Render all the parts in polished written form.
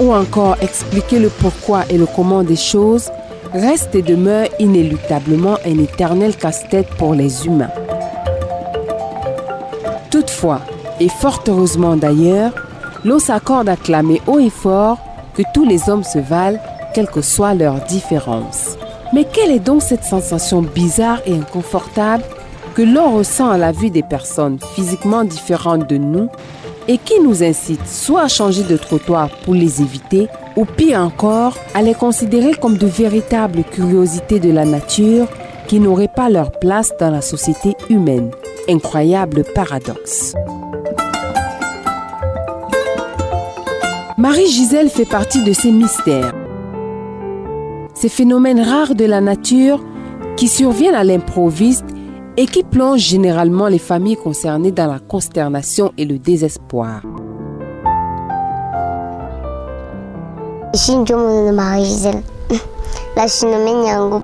ou encore expliquer le pourquoi et le comment des choses reste et demeure inéluctablement un éternel casse-tête pour les humains. Toutefois, et fort heureusement d'ailleurs, l'on s'accorde à clamer haut et fort que tous les hommes se valent, quelles que soient leurs différences. Mais quelle est donc cette sensation bizarre et inconfortable que l'on ressent à la vue des personnes physiquement différentes de nous et qui nous incite soit à changer de trottoir pour les éviter ou pire encore, à les considérer comme de véritables curiosités de la nature qui n'auraient pas leur place dans la société humaine. Incroyable paradoxe. Marie-Gisèle fait partie de ces mystères. Ces phénomènes rares de la nature qui surviennent à l'improviste et qui plongent généralement les familles concernées dans la consternation et le désespoir. Je suis de Marie-Gisèle, la Chinomé Nyango.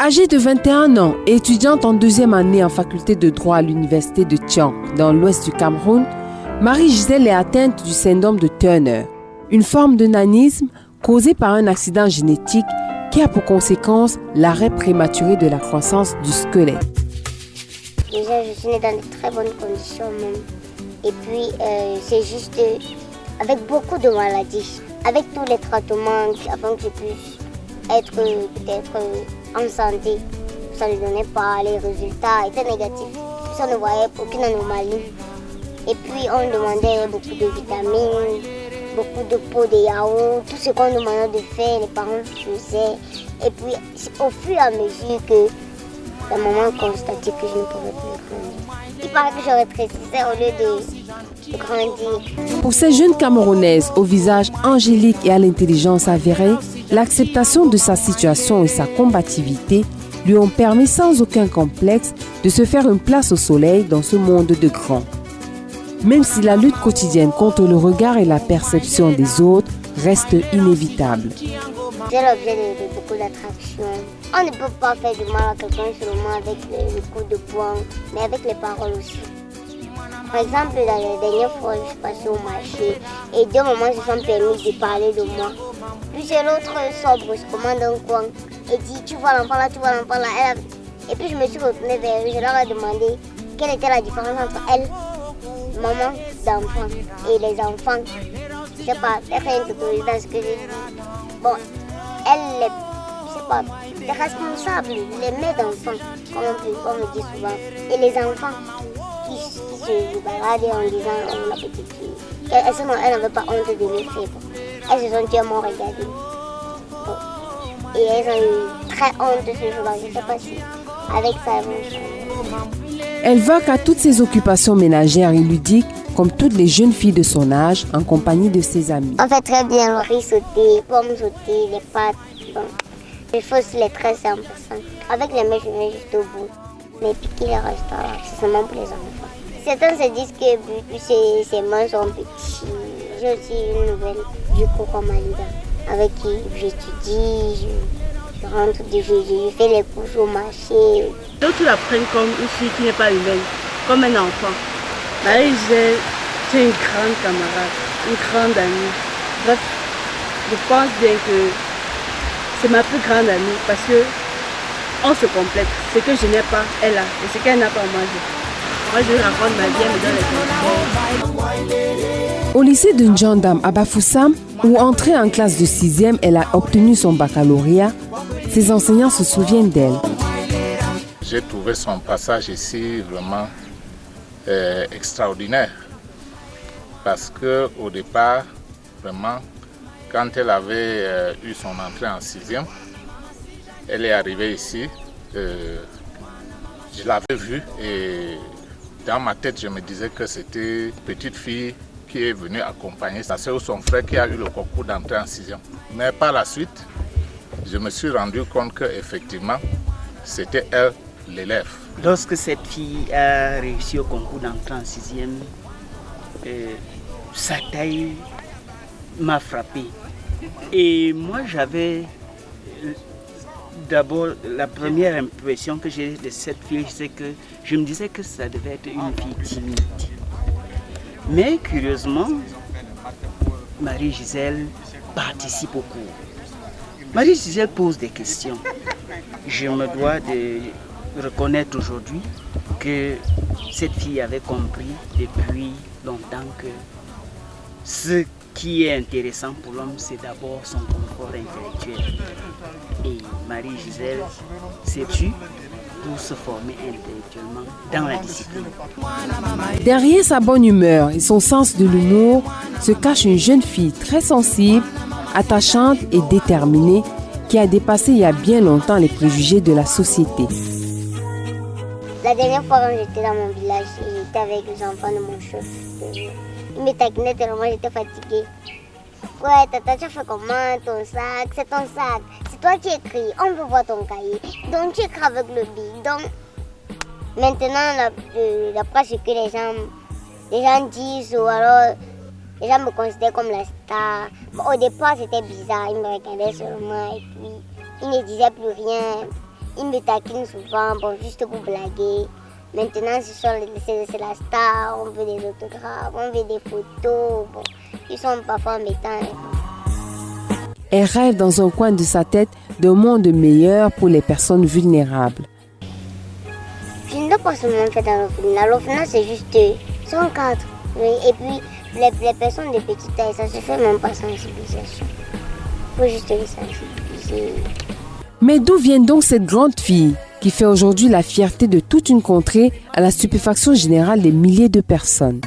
Âgée de 21 ans et étudiante en deuxième année en faculté de droit à l'université de Tian, dans l'ouest du Cameroun, Marie-Gisèle est atteinte du syndrome de Turner, une forme de nanisme causée par un accident génétique qui a pour conséquence l'arrêt prématuré de la croissance du squelette. Déjà, je suis née dans de très bonnes conditions même. Et puis, c'est juste avec beaucoup de maladies, avec tous les traitements afin que je puisse être peut-être en santé. Ça ne donnait pas, les résultats étaient négatifs. Ça ne voyait aucune anomalie. Et puis, on demandait beaucoup de vitamines, beaucoup de pots de yaourt, tout ce qu'on demandait de faire, les parents faisaient. Et puis, au fur et à mesure que la maman constatait que je ne pouvais plus grandir. Il paraît que je rétrécissais au lieu de grandir. Pour ces jeunes Camerounaises au visage angélique et à l'intelligence avérée, l'acceptation de sa situation et sa combativité lui ont permis sans aucun complexe de se faire une place au soleil dans ce monde de grands. Même si la lutte quotidienne contre le regard et la perception des autres reste inévitable. C'est l'objet de beaucoup d'attractions. On ne peut pas faire du mal à quelqu'un seulement avec le coup de poing, mais avec les paroles aussi. Par exemple, la dernière fois, je suis passée au marché et deux mamans se sont permis de parler de moi. Puis c'est l'autre sort brusquement d'un coin et dit « Tu vois l'enfant là, tu vois l'enfant là ». Et puis je me suis retournée vers eux, je leur ai demandé quelle était la différence entre elle, maman d'enfant, et les enfants. Je sais pas, peut-être une tutoriel dans ce que j'ai dit. Bon, elle, je sais pas, les responsables, les mères d'enfants, comme on me dit souvent, et les enfants qui se baladaient en disant la petite fille. Elle n'avait pas honte de le faire. Elles se sont tellement regardées. Bon. Et elles ont eu très honte de ce jour-là. Je ne sais pas si avec ça elles vont changer. Elle vaque à toutes ses occupations ménagères et ludiques, comme toutes les jeunes filles de son âge, en compagnie de ses amis. On fait très bien le riz sauté, pommes sautées, les pâtes. Bon. Il faut les traits 100%. Avec les mains, je vais juste au bout. Mais piquer les restaurants, c'est seulement pour les enfants. Certains se disent que ses mains sont petits. J'ai aussi une nouvelle du cours Malida, avec qui j'étudie, je rentre je fais les courses au marché. D'autres la prennent comme une fille qui n'est pas humaine, comme un enfant. Marie-Gisèle, c'est une grande camarade, une grande amie. Bref, je pense bien que c'est ma plus grande amie parce que on se complète. Ce que je n'ai pas, elle a. Et ce qu'elle n'a pas, moi je raconte ma vie, elle me donne les conseils. Au lycée de Ndjandam à Bafoussam, où entrée en classe de 6e, elle a obtenu son baccalauréat, ses enseignants se souviennent d'elle. J'ai trouvé son passage ici vraiment extraordinaire. Parce qu'au départ, vraiment, quand elle avait eu son entrée en 6e, elle est arrivée ici, je l'avais vue et dans ma tête je me disais que c'était une petite fille qui est venue accompagner sa soeur ou son frère qui a eu le concours d'entrée en 6e. Mais par la suite, je me suis rendu compte qu'effectivement, c'était elle l'élève. Lorsque cette fille a réussi au concours d'entrée en 6e, sa taille m'a frappé. Et moi j'avais d'abord la première impression que j'ai de cette fille, c'est que je me disais que ça devait être une fille timide. Mais curieusement, Marie-Gisèle participe au cours. Marie-Gisèle pose des questions. Je me dois de reconnaître aujourd'hui que cette fille avait compris depuis longtemps que ce qui est intéressant pour l'homme, c'est d'abord son confort intellectuel. Et Marie-Gisèle s'est tue pour se former intellectuellement dans la discipline. Derrière sa bonne humeur et son sens de l'humour se cache une jeune fille très sensible, attachante et déterminée qui a dépassé il y a bien longtemps les préjugés de la société. La dernière fois quand j'étais dans mon village, j'étais avec les enfants de mon chef. Ils me taquinaient tellement j'étais fatiguée. Ouais, tata, tu as fait comment ton sac? C'est ton sac. C'est toi qui écris. On veut voir ton cahier. Donc tu écris avec le bic. Donc maintenant, d'après ce que les gens disent, ou alors les gens me considèrent comme la star. Bon, au départ, c'était bizarre. Ils me regardaient seulement et puis ils ne disaient plus rien. Ils me taquinent souvent, bon, juste pour blaguer. Maintenant, c'est la star, on veut des autographes, on veut des photos. Bon, ils sont parfois embêtants. Elle rêve dans un coin de sa tête d'un monde meilleur pour les personnes vulnérables. Je ne dois pas seulement faire dans l'orphelinat. L'orphelinat, c'est juste 104. Oui. Et puis, les personnes de petite taille, ça se fait même pas sensibilisation. Il faut juste les sensibiliser. Mais d'où vient donc cette grande fille qui fait aujourd'hui la fierté de toute une contrée à la stupéfaction générale des milliers de personnes?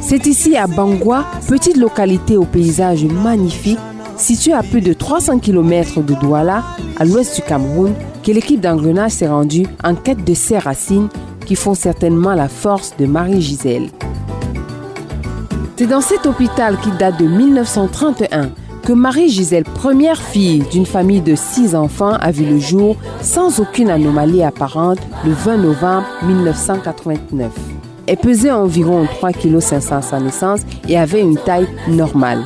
C'est ici à Bangwa, petite localité au paysage magnifique, située à plus de 300 km de Douala, à l'ouest du Cameroun, que l'équipe d'engrenage s'est rendue en quête de ces racines qui font certainement la force de Marie-Gisèle. C'est dans cet hôpital qui date de 1931 que Marie-Gisèle, première fille d'une famille de 6 enfants, a vu le jour sans aucune anomalie apparente le 20 novembre 1989. Elle pesait environ 3,5 kg à sa naissance et avait une taille normale.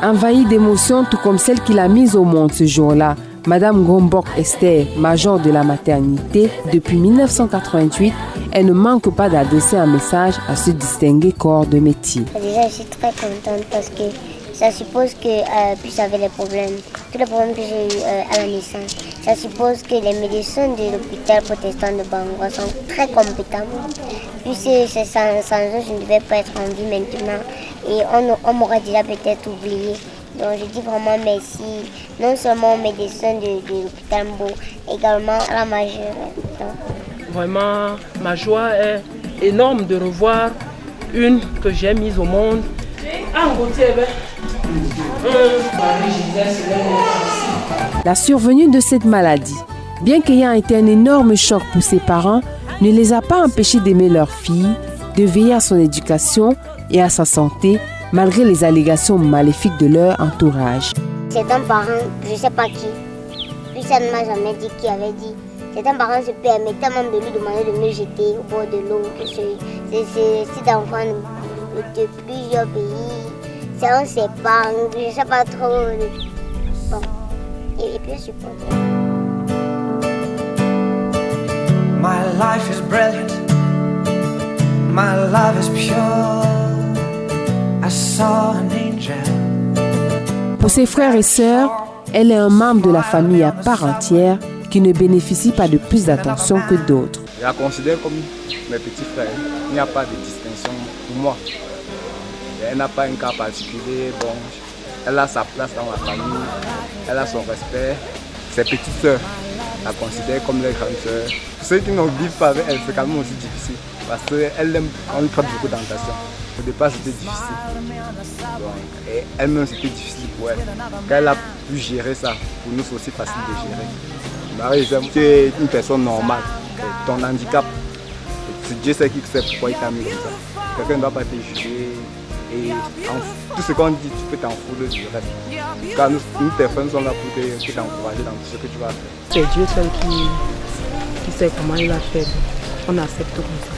Envahie d'émotions tout comme celle qui l'a mise au monde ce jour-là, Madame Gombok Esther, major de la maternité, depuis 1988, elle ne manque pas d'adresser un message à ce distingué corps de métier. Déjà, je suis très contente parce que ça suppose que puis j'avais les problèmes, tous les problèmes que j'ai eu à la naissance. Ça suppose que les médecins de l'hôpital protestant de Bangwa sont très compétents. Puis sans eux, je ne devais pas être en vie maintenant et on m'aurait déjà peut-être oublié. Donc je dis vraiment merci, non seulement aux médecins de l'hôpital Mbo, également à la majeure. Vraiment, ma joie est énorme de revoir une que j'ai mise au monde. La survenue de cette maladie, bien qu'ayant été un énorme choc pour ses parents, ne les a pas empêchés d'aimer leur fille, de veiller à son éducation et à sa santé, malgré les allégations maléfiques de leur entourage. C'est un parent, je ne sais pas qui, puis ça ne m'a jamais dit qui avait dit. C'est un parent se permettait même de lui demander de me jeter au bord de l'eau. C'est d'enfants de plusieurs pays, c'est un sépare, je ne sais pas trop. Bon, et puis je supporte. My life is brilliant, my love is pure. Pour ses frères et sœurs, elle est un membre de la famille à part entière qui ne bénéficie pas de plus d'attention que d'autres. Je la considère comme mes petits frères. Il n'y a pas de distinction pour moi. Elle n'a pas un cas particulier. Bon, elle a sa place dans la famille, elle a son respect. Ses petites sœurs, je la considère comme les grandes sœurs. Pour ceux qui ne vivent pas avec elle, c'est quand même aussi difficile. Parce qu'elle aime, on lui prête beaucoup d'attention. Au départ, c'était difficile. Donc, et elle-même, c'était difficile pour elle. Quand elle a pu gérer ça, pour nous, c'est aussi facile de gérer. Marie, tu es une personne normale. Ton handicap, Dieu sait qui sait pourquoi il t'a mis comme ça. Quelqu'un ne doit pas te juger. Et tout ce qu'on dit, tu peux t'en foutre du reste. Car nous, tes frères sont là pour t'encourager dans tout ce que tu vas faire. C'est Dieu seul qui sait comment il a fait. On accepte comme ça.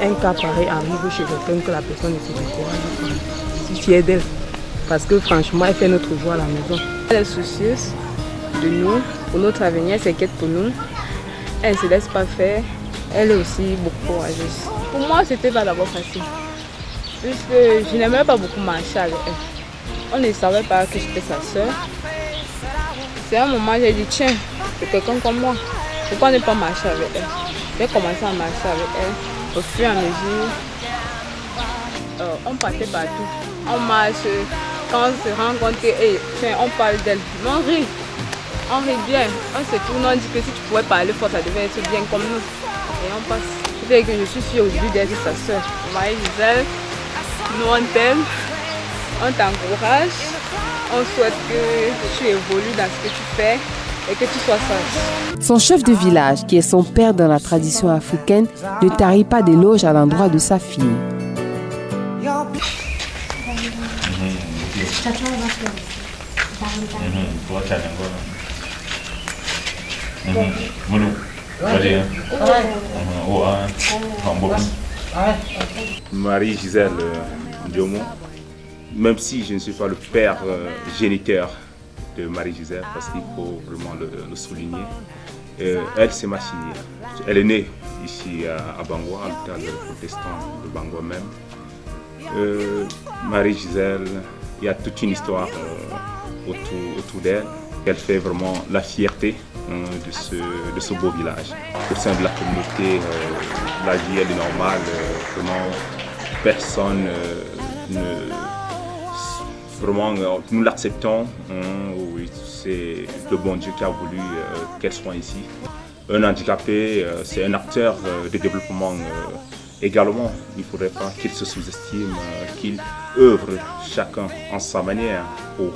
Un cas pareil arrive chez quelqu'un que la personne ne se décourage pas. Si tu es d'elle, parce que franchement, elle fait notre joie à la maison. Elle est soucieuse, de nous, pour notre avenir, elle s'inquiète pour nous. Elle ne se laisse pas faire. Elle est aussi beaucoup courageuse. Pour moi, c'était pas d'abord facile. Puisque je n'aimais pas beaucoup marcher avec elle. On ne savait pas que j'étais sa soeur. C'est un moment, j'ai dit, tiens, c'est quelqu'un comme moi. Pourquoi ne pas marcher avec elle? J'ai commencé à marcher avec elle. Au fur et à mesure, on partait partout. On marche, quand on se rend compte que, hey, tiens, on parle d'elle. Mais on rit bien. On se tourne, on dit que si tu pouvais parler fort, ça devait être bien comme nous. Et on passe. C'est que je suis fière aujourd'hui d'être sa soeur. Marie-Gisèle, nous on t'aime, on t'encourage, on souhaite que tu évolues dans ce que tu fais et que tu sois sage. Son chef de village, qui est son père dans la tradition africaine, ne tarit pas d'éloges à l'endroit de sa fille. Marie-Gisèle Ndiomo, même si je ne suis pas le père géniteur de Marie-Gisèle, parce qu'il faut vraiment le souligner, elle c'est ma fille. Elle est née ici à Bangwa, à l'hôpital protestant de Bangwa même. Marie-Gisèle, il y a toute une histoire autour d'elle. Elle fait vraiment la fierté de ce beau village. Au sein de la communauté, la vie elle est normale, vraiment personne vraiment nous l'acceptons. Oui, c'est le bon Dieu qui a voulu qu'elle soit ici. Un handicapé, c'est un acteur de développement également. Il ne faudrait pas qu'il se sous-estime, qu'il œuvre chacun en sa manière pour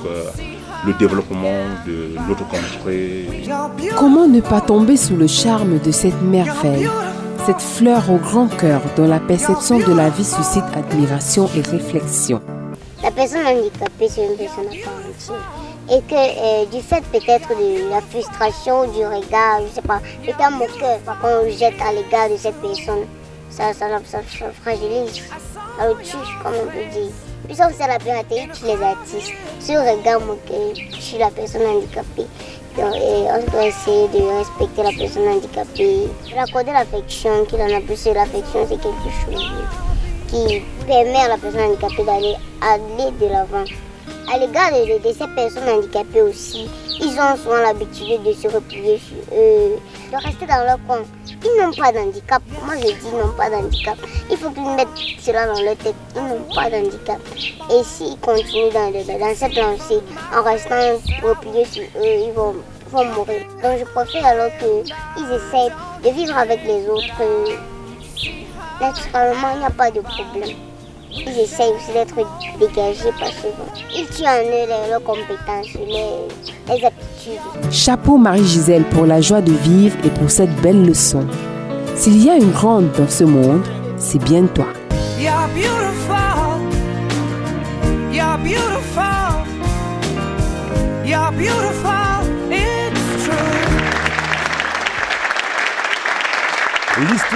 le développement de notre contrée. Comment ne pas tomber sous le charme de cette merveille, cette fleur au grand cœur dont la perception de la vie suscite admiration et réflexion? La personne handicapée, c'est une personne à part entière. Et que du fait peut-être de la frustration, du regard, je ne sais pas, peut-être mon cœur, qu'on jette à l'égard de cette personne, ça fragilise, ça le tue, comme on peut dire. Puis ça, c'est la piraterie tue les artistes. Ce regard moqueur tue la personne handicapée. Donc, on doit essayer de respecter la personne handicapée. L'accorder l'affection qu'il en a plus, l'affection c'est quelque chose qui permet à la personne handicapée d'aller de l'avant. À l'égard de ces personnes handicapées aussi, ils ont souvent l'habitude de se replier sur eux, de rester dans leur coin. Ils n'ont pas d'handicap. Moi je dis ils n'ont pas d'handicap. Il faut qu'ils mettent cela dans leur tête. Ils n'ont pas d'handicap. Et s'ils continuent dans cette lancée, en restant repliés sur eux, ils vont mourir. Donc je préfère alors qu'ils essayent de vivre avec les autres. Naturellement, il n'y a pas de problème. Ils essayent aussi d'être dégagés parce qu'ils tuent en eux leurs compétences, les aptitudes. Chapeau Marie-Gisèle pour la joie de vivre et pour cette belle leçon. S'il y a une grande dans ce monde, c'est bien toi. You're beautiful. You're beautiful. You're beautiful. It's true.